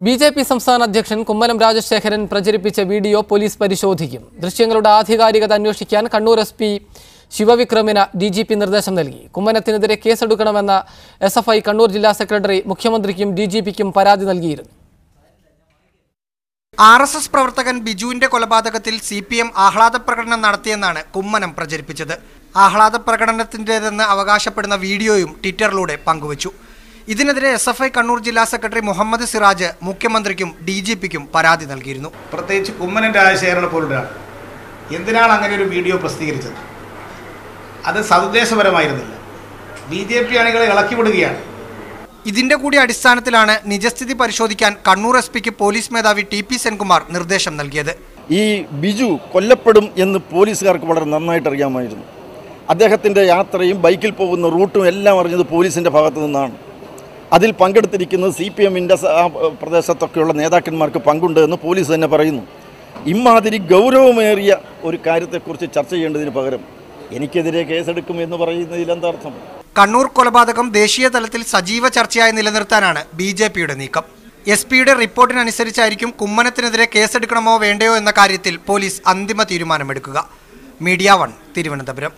BJP സംസ്ഥാന അധ്യക്ഷൻ കുമ്മനം രാജശേഖരൻ പ്രചരിപ്പിച്ച വീഡിയോ പോലീസ് പരിശോധിക്കും. ദൃശ്യങ്ങളുടെ ആധികാരികത അന്വേഷിക്കാൻ കണ്ണൂർ എസ്.പി. ശിവവിക്രമിന് DGP നിർദ്ദേശം നൽകി. കുമ്മനത്തിനെതിരെ കേസെടുക്കണമെന്ന SFI കണ്ണൂർ ജില്ലാ സെക്രട്ടറി മുഖ്യമന്ത്രിക്കും DGPക്കും പരാതി നൽകിയിരുന്നു. RSS പ്രവർത്തകൻ ബിജുവിന്റെ കൊലപാതകത്തിൽ CPM ആഹ്ലാദ പ്രകടനം നടത്തിയെന്നാണ് കുമ്മനം പ്രചരിപ്പിച്ചത്. ആഹ്ലാദ പ്രകടനത്തിന്റേതെന്ന് അവകാശപ്പെടുന്ന വീഡിയോയും ട്വിറ്ററിലൂടെ പങ്കുവച്ചു. ഇതിനെതിരെ SFI കണ്ണൂർ ജില്ലാ സെക്രട്ടറി മുഹമ്മദ് സിറാജ് മുഖ്യമന്ത്രിക്കും DGPക്കും പരാതി നൽകിയിരുന്നു. പ്രത്യേകിച്ച് കുമ്മനം രാജശേഖരനെ പോലൊരാൾ എന്തിനാണ് അങ്ങനെ ഒരു വീഡിയോ പ്രസിദ്ധീകരിച്ചത്? അത് സദുദ്ദേശപരമായിരുന്നില്ല. BJP അണികളെ ഇളക്കിവിടുകയാണ്. ഇതിന്റെ കൂടി അടിസ്ഥാനത്തിലാണ് നിജസ്ഥിതി പരിശോധിക്കാൻ കണ്ണൂർ SPക്ക് പോലീസ് മേധാവി TP സെൻകുമാർ നിർദ്ദേശം നൽകിയത്. ഈ ബിജു കൊല്ലപ്പെടും എന്ന് പോലീസുകാർക്ക് വളരെ നന്നായിട്ട് അറിയാമായിരുന്നു. അദ്ദേഹത്തിൻ്റെ യാത്രയും ബൈക്കിൽ പോകുന്ന റൂട്ടും എല്ലാം അറിഞ്ഞത് പോലീസിൻ്റെ ഭാഗത്തു നിന്നാണ്. അതിൽ പങ്കെടുത്തിരിക്കുന്നത് CPMൻ്റെ പ്രദേശത്തൊക്കെയുള്ള നേതാക്കന്മാർക്ക് പങ്കുണ്ട് എന്ന് പോലീസ് തന്നെ പറയുന്നു. ഇമാതിരി ഗൗരവമേറിയ ഒരു കാര്യത്തെക്കുറിച്ച് ചർച്ച ചെയ്യേണ്ടതിന് പകരം എനിക്കെതിരെ കേസെടുക്കും എന്ന് പറയുന്നതിൽ എന്താർത്ഥം? കണ്ണൂർ കൊലപാതകം ദേശീയ തലത്തിൽ സജീവ ചർച്ചയായി നിലനിർത്താനാണ് BJPയുടെ നീക്കം. SPയുടെ റിപ്പോർട്ടിനനുസരിച്ചായിരിക്കും കുമ്മനത്തിനെതിരെ കേസെടുക്കണമോ വേണ്ടയോ എന്ന കാര്യത്തിൽ പോലീസ് അന്തിമ തീരുമാനമെടുക്കുക. മീഡിയ 1 തിരുവനന്തപുരം.